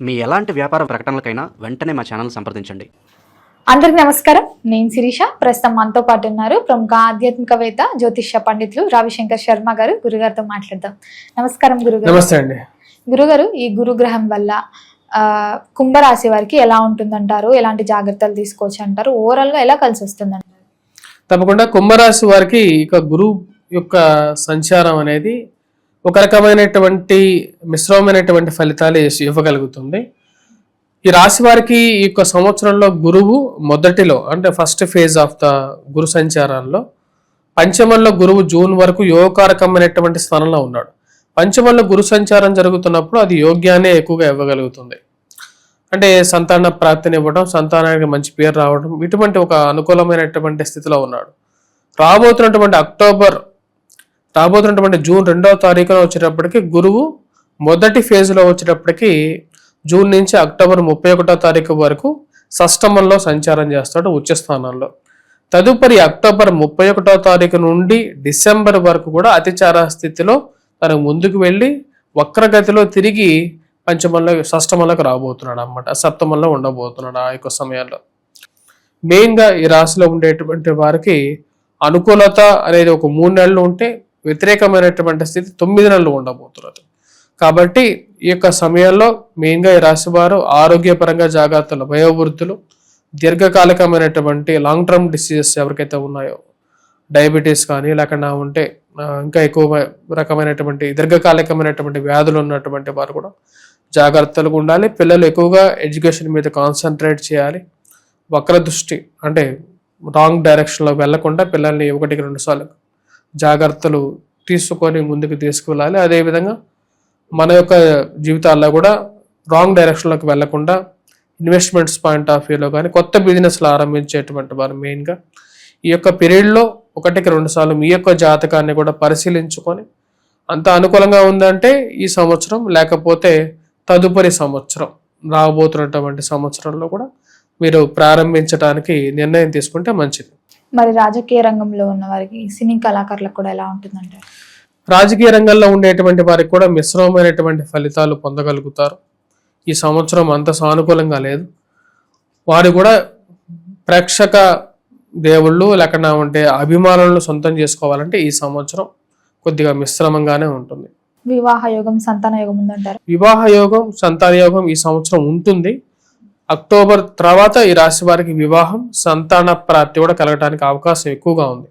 మీ ఎలాంటి వ్యాపార ప్రకటనలకైనా వెంటనే మా ఛానల్ సంప్రదించండి. అందరికి నమస్కారం. నేను శిరీష. ప్రస్తుతం మనతో పాటు ఉన్నారు ప్రముఖ ఆధ్యాత్మికవేత్త జ్యోతిష్య పండితులు రవిశంకర్ శర్మ గారు. గురుగారితో మాట్లాడదాం. నమస్కారం గురుగారు. నమస్తే అండి. గురుగారు, ఈ గురుగ్రహం వల్ల కుంభరాశి వారికి ఎలా ఉంటుందంటారు? ఎలాంటి జాగ్రత్తలు తీసుకోవచ్చు అంటారు? ఓవరాల్ గా ఎలా కలిసి వస్తుందంటారు? తప్పకుండా కుంభరాశి వారికి ఇక గురువు యొక్క సంచారం అనేది ఒక రకమైనటువంటి మిశ్రమమైనటువంటి ఫలితాలు ఇవ్వగలుగుతుంది. ఈ రాశి వారికి ఈ యొక్క సంవత్సరంలో గురువు మొదటిలో అంటే ఫస్ట్ ఫేజ్ ఆఫ్ ద గురు సంచారంలో పంచమంలో గురువు జూన్ వరకు యోగకారకమైనటువంటి స్థానంలో ఉన్నాడు. పంచమంలో గురు సంచారం జరుగుతున్నప్పుడు అది యోగ్యాన్ని ఎక్కువగా ఇవ్వగలుగుతుంది. అంటే సంతాన ప్రాప్తిని ఇవ్వడం, సంతానానికి మంచి పేరు రావడం, ఇటువంటి ఒక అనుకూలమైనటువంటి స్థితిలో ఉన్నాడు. రాబోతున్నటువంటి జూన్ 2వ తారీఖున వచ్చేటప్పటికి గురువు మొదటి ఫేజ్లో వచ్చేటప్పటికి జూన్ నుంచి అక్టోబర్ 31వ తారీఖు వరకు షష్టమంలో సంచారం చేస్తాడు ఉచ్చ స్థానంలో. తదుపరి అక్టోబర్ 31వ తారీఖు నుండి డిసెంబర్ వరకు కూడా అతిచార స్థితిలో తనకు ముందుకు వెళ్ళి వక్రగతిలో తిరిగి షష్టమంలోకి రాబోతున్నాడు అన్నమాట. సప్తమంలో ఉండబోతున్నాడు ఆ యొక్క సమయంలో. మెయిన్గా ఈ రాశిలో ఉండేటువంటి వారికి అనుకూలత అనేది ఒక 3 నెలలు ఉంటే వ్యతిరేకమైనటువంటి స్థితి 9 నెలలు ఉండబోతున్నారు. కాబట్టి ఈ యొక్క సమయంలో మెయిన్గా ఈ రాశి వారు ఆరోగ్యపరంగా జాగ్రత్తలు, వయోవృద్ధులు, దీర్ఘకాలికమైనటువంటి లాంగ్ టర్మ్ డిసీజెస్ ఎవరికైతే ఉన్నాయో, డయాబెటీస్ కానీ లేకుండా ఉంటే ఇంకా ఎక్కువ రకమైనటువంటి దీర్ఘకాలికమైనటువంటి వ్యాధులు ఉన్నటువంటి వారు కూడా జాగ్రత్తలుగా ఉండాలి. పిల్లలు ఎక్కువగా ఎడ్యుకేషన్ మీద కాన్సన్ట్రేట్ చేయాలి. వక్ర దృష్టి అంటే రాంగ్ డైరెక్షన్లో వెళ్లకుండా పిల్లల్ని 1-2 సార్లు జాగ్రత్తలు తీసుకొని ముందుకు తీసుకువెళ్ళాలి. అదేవిధంగా మన యొక్క జీవితాల్లో కూడా రాంగ్ డైరెక్షన్లోకి వెళ్లకుండా ఇన్వెస్ట్మెంట్స్ పాయింట్ ఆఫ్ వ్యూలో కానీ కొత్త బిజినెస్లు ఆరంభించేటువంటి వారు మెయిన్గా ఈ యొక్క పీరియడ్లో 1-2 సార్లు మీ యొక్క జాతకాన్ని కూడా పరిశీలించుకొని అంత అనుకూలంగా ఉందంటే ఈ సంవత్సరం, లేకపోతే తదుపరి సంవత్సరం రాబోతున్నటువంటి సంవత్సరంలో కూడా మీరు ప్రారంభించడానికి నిర్ణయం తీసుకుంటే మంచిది. మరి రాజకీయ రంగంలో ఉన్న వారికి, సినీ కళాకారులకు కూడా ఎలా ఉంటుందంటారు? రాజకీయ రంగంలో ఉండేటువంటి వారికి కూడా మిశ్రమమైనటువంటి ఫలితాలు పొందగలుగుతారు. ఈ సంవత్సరం అంత సానుకూలంగా లేదు. వారు కూడా ప్రేక్షక దేవుళ్ళు లేకుండా ఉంటే అభిమానులను సొంతం చేసుకోవాలంటే ఈ సంవత్సరం కొద్దిగా మిశ్రమంగానే ఉంటుంది. వివాహ యోగం, సంతాన యోగం ఉందంటారు? వివాహ యోగం, సంతాన యోగం ఈ సంవత్సరం ఉంటుంది. అక్టోబర్ తర్వాత ఈ రాశి వారికి వివాహం, సంతాన ప్రాప్తి కూడా కలగడానికి అవకాశం ఎక్కువగా ఉంది.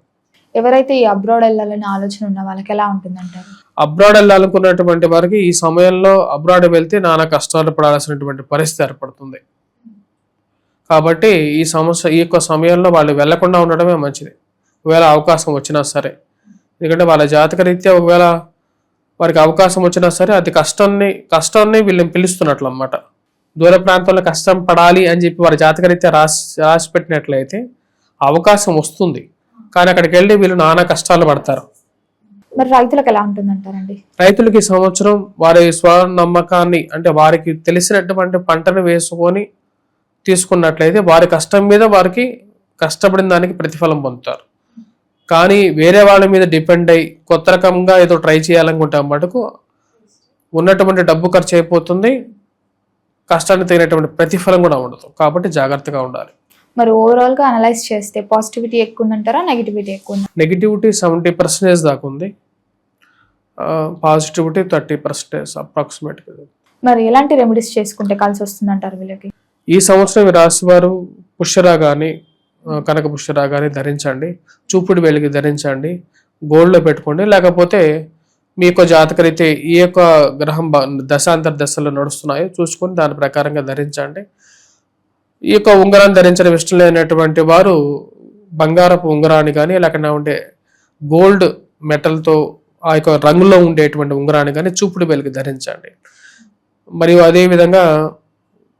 ఎవరైతే ఈ అబ్రాడ్ వెళ్ళాలని ఆలోచన ఉన్న వాళ్ళకి ఎలా ఉంటుందంటారు? అబ్రాడ్ వెళ్ళాలనుకున్నటువంటి వారికి ఈ సమయంలో అబ్రాడ్ వెళ్తే నానా కష్టాలు పడాల్సినటువంటి పరిస్థితి ఏర్పడుతుంది. కాబట్టి ఈ యొక్క సమయంలో వాళ్ళు వెళ్లకుండా ఉండడమే మంచిది, ఒకవేళ అవకాశం వచ్చినా సరే. ఎందుకంటే వాళ్ళ జాతక రీత్యా ఒకవేళ వారికి అవకాశం వచ్చినా సరే అది కష్టాన్ని వీళ్ళని పిలుస్తున్నట్లు అన్నమాట. దూర ప్రాంతంలో కష్టం పడాలి అని చెప్పి వారి జాతక రీత్యా రాసి పెట్టినట్లయితే అవకాశం వస్తుంది, కానీ అక్కడికి వెళ్ళి వీళ్ళు నానా కష్టాలు పడతారు. మరి రైతులకు ఎలా ఉంటుందంటారండి? రైతులకి ఈ సంవత్సరం వారి స్వనమ్మకాన్ని అంటే వారికి తెలిసినటువంటి పంటను వేసుకొని తీసుకున్నట్లయితే వారి కష్టం మీద వారికి కష్టపడిన దానికి ప్రతిఫలం పొందుతారు. కానీ వేరే వాళ్ళ మీద డిపెండ్ అయ్యి కొత్త రకంగా ఏదో ట్రై చేయాలనుకుంటే మటుకు ఉన్నటువంటి డబ్బు ఖర్చు అయిపోతుంది, కష్టానికి తగినటువంటి ప్రతిఫలం కూడా ఉండదు. కాబట్టి జాగ్రత్తగా ఉండాలి. మరి ఓవరాల్ గా అనలైజ్ చేస్తే పాజిటివిటీ ఎక్కువ ఉందంటారా, నెగిటివిటీ ఎక్కువ? నెగిటివిటీ 70% దాకా ఉంది, పాజిటివిటీ 30% అప్రాక్సిమేట్. మరి ఎలాంటి రెమెడీస్ చేసుకుంటే కలిసి వస్తుందంటారు వీళ్ళకి? ఈ సంవత్సరం రాశి వారు పుష్యరా కానీ కనక పుష్యరా కానీ ధరించండి, చూపుడు వేలికి ధరించండి, గోల్డ్లో పెట్టుకోండి. లేకపోతే మీ యొక్క జాతకరీతే ఈ యొక్క గ్రహం దశాంతర దశలో నడుస్తున్నాయో చూసుకొని దాని ప్రకారంగా ధరించండి. ఈ యొక్క ఉంగరాన్ని ధరించడం ఇష్టం లేనటువంటి వారు బంగారపు ఉంగరాన్ని కానీ లేకుండా ఉండే గోల్డ్ మెటల్తో ఆ యొక్క రంగులో ఉండేటువంటి ఉంగరాన్ని కానీ చూపుడు వేలికి ధరించండి. మరియు అదేవిధంగా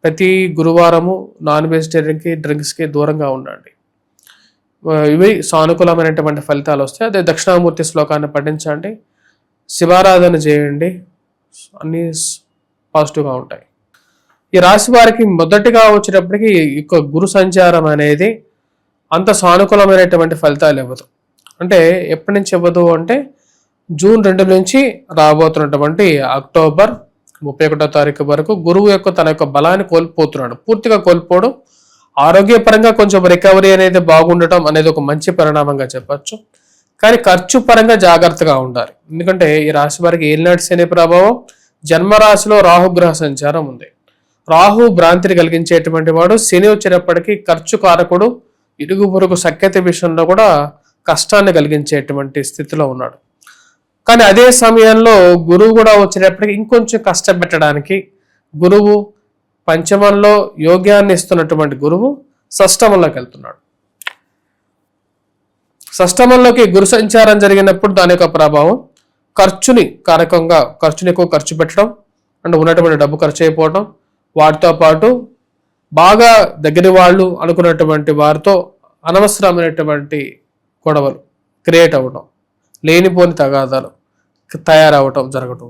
ప్రతి గురువారము నాన్ వెజిటేరియన్కి, డ్రింక్స్కి దూరంగా ఉండండి. ఇవి సానుకూలమైనటువంటి ఫలితాలు వస్తాయి. అదే దక్షిణామూర్తి శ్లోకాన్ని పఠించండి, శివారాధన చేయండి, అన్నీ పాజిటివ్గా ఉంటాయి. ఈ రాశి వారికి మొదటిగా వచ్చేటప్పటికి ఇక గురు సంచారం అనేది అంత సానుకూలమైనటువంటి ఫలితాలు ఇవ్వదు. అంటే ఎప్పటి నుంచి ఇవ్వదు అంటే జూన్ 2 నుంచి రాబోతున్నటువంటి అక్టోబర్ 31వ తారీఖు వరకు గురువు యొక్క తన యొక్క బలాన్ని కోల్పోతున్నాడు. పూర్తిగా కోల్పోవడం, ఆరోగ్యపరంగా కొంచెం రికవరీ అనేది బాగుండటం అనేది ఒక మంచి పరిణామంగా చెప్పచ్చు. కానీ ఖర్చు పరంగా జాగ్రత్తగా ఉండాలి. ఎందుకంటే ఈ రాశి వారికి ఏలినాటి శని ప్రభావం, జన్మరాశిలో రాహుగ్రహ సంచారం ఉంది. రాహు భ్రాంతిని కలిగించేటువంటి వాడు. శని వచ్చేటప్పటికీ ఖర్చు కారకుడు, ఇరుగు పొరుగు సఖ్యత విషయంలో కూడా కష్టాన్ని కలిగించేటువంటి స్థితిలో ఉన్నాడు. కానీ అదే సమయంలో గురువు కూడా వచ్చేటప్పటికి ఇంకొంచెం కష్టపెట్టడానికి, గురువు పంచమంలో యోగ్యాన్ని ఇస్తున్నటువంటి గురువు షష్టమంలోకి వెళ్తున్నాడు. షష్టమంలోకి గురు సంచారం జరిగినప్పుడు దాని యొక్క ప్రభావం ఖర్చుని కారకంగా, ఖర్చుని ఎక్కువ ఖర్చు పెట్టడం, అంటే ఉన్నటువంటి డబ్బు ఖర్చు అయిపోవడం, వాటితో పాటు బాగా దగ్గర వాళ్ళు అనుకున్నటువంటి వారితో అనవసరమైనటువంటి గొడవలు క్రియేట్ అవ్వడం, లేనిపోని తగాదాలు తయారవటం జరగటం,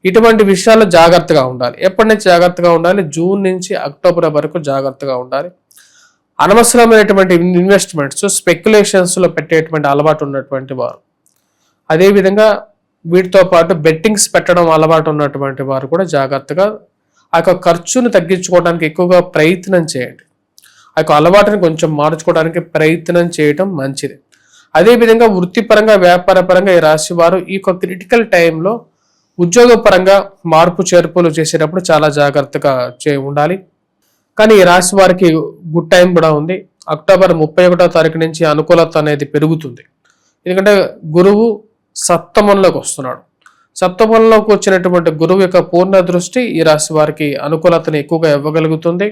ఇటువంటి విషయాల్లో జాగ్రత్తగా ఉండాలి. ఎప్పటి నుంచి జాగ్రత్తగా ఉండాలి? జూన్ నుంచి అక్టోబర్ వరకు జాగ్రత్తగా ఉండాలి. అనవసరమైనటువంటి ఇన్వెస్ట్మెంట్స్, స్పెక్యులేషన్స్లో పెట్టేటువంటి అలవాటు ఉన్నటువంటి వారు, అదేవిధంగా వీటితో పాటు బెట్టింగ్స్ పెట్టడం అలవాటు ఉన్నటువంటి వారు కూడా జాగ్రత్తగా ఆ యొక్క ఖర్చును తగ్గించుకోవడానికి ఎక్కువగా ప్రయత్నం చేయండి. ఆ యొక్క అలవాటుని కొంచెం మార్చుకోవడానికి ప్రయత్నం చేయటం మంచిది. అదేవిధంగా వృత్తిపరంగా, వ్యాపారపరంగా ఈ రాశి వారు ఈ యొక్క క్రిటికల్ టైంలో ఉద్యోగపరంగా మార్పు చేర్పులు చేసేటప్పుడు చాలా జాగ్రత్తగా ఉండాలి. కానీ ఈ రాశి వారికి గుడ్ టైం కూడా ఉంది. అక్టోబర్ 31వ తారీఖు నుంచి అనుకూలత అనేది పెరుగుతుంది. ఎందుకంటే గురువు సప్తమంలోకి వస్తున్నాడు. సప్తమంలోకి వచ్చినటువంటి గురువు యొక్క పూర్ణ దృష్టి ఈ రాశి వారికి అనుకూలతను ఎక్కువగా ఇవ్వగలుగుతుంది.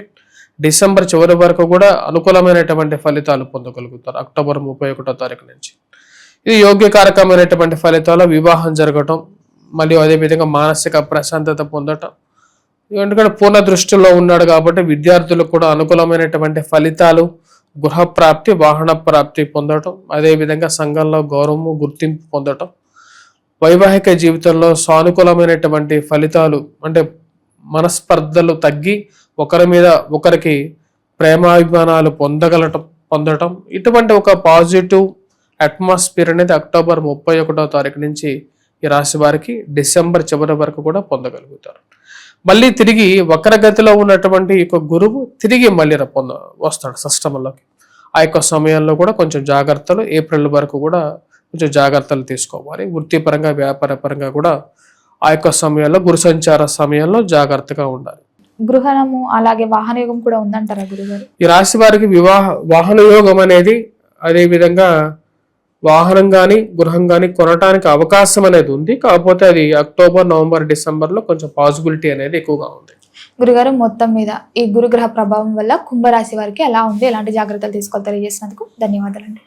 డిసెంబర్ చివరి వరకు కూడా అనుకూలమైనటువంటి ఫలితాలు పొందగలుగుతారు. అక్టోబర్ 31వ తారీఖు నుంచి ఇది యోగ్యకారకమైనటువంటి ఫలితాలు, వివాహం జరగటం, మరియు అదేవిధంగా మానసిక ప్రశాంతత పొందటం. ఎందుకంటే పూర్ణ దృష్టిలో ఉన్నాడు కాబట్టి విద్యార్థులకు కూడా అనుకూలమైనటువంటి ఫలితాలు, గృహప్రాప్తి, వాహన ప్రాప్తి పొందటం, అదేవిధంగా సంఘంలో గౌరవము, గుర్తింపు పొందటం, వైవాహిక జీవితంలో సానుకూలమైనటువంటి ఫలితాలు, అంటే మనస్పర్ధలు తగ్గి ఒకరి మీద ఒకరికి ప్రేమాభిమానాలు పొందటం, ఇటువంటి ఒక పాజిటివ్ అట్మాస్ఫియర్ అనేది అక్టోబర్ 31వ తారీఖు నుంచి ఈ రాశి వారికి డిసెంబర్ చివరి వరకు కూడా పొందగలుగుతారు. మళ్ళీ తిరిగి వక్రగతిలో ఉన్నటువంటి ఈ గురువు తిరిగి మళ్ళీ వస్తాడు షష్టమంలోకి. ఆ యొక్క సమయంలో కూడా కొంచెం జాగ్రత్తలు, ఏప్రిల్ వరకు కూడా కొంచెం జాగ్రత్తలు తీసుకోవాలి. వృత్తిపరంగా, వ్యాపారపరంగా కూడా ఆ యొక్క సమయంలో, గురు సంచార సమయంలో జాగ్రత్తగా ఉండాలి. గృహము అలాగే వాహన యోగం కూడా ఉందంటారా గురుగారు? ఈ రాశి వారికి వాహన యోగం అనేది, అదే విధంగా వాహనం కానీ గృహం కానీ కొనటానికి అవకాశం అనేది ఉంది. కాకపోతే అది అక్టోబర్, నవంబర్, డిసెంబర్లో కొంచెం పాసిబిలిటీ అనేది ఎక్కువగా ఉంది. గురుగారు, మొత్తం మీద ఈ గురుగ్రహ ప్రభావం వల్ల కుంభరాశి వారికి ఎలా ఉంది, ఎలాంటి జాగ్రత్తలు తీసుకోవాలి తెలియజేసినందుకు ధన్యవాదాలండి.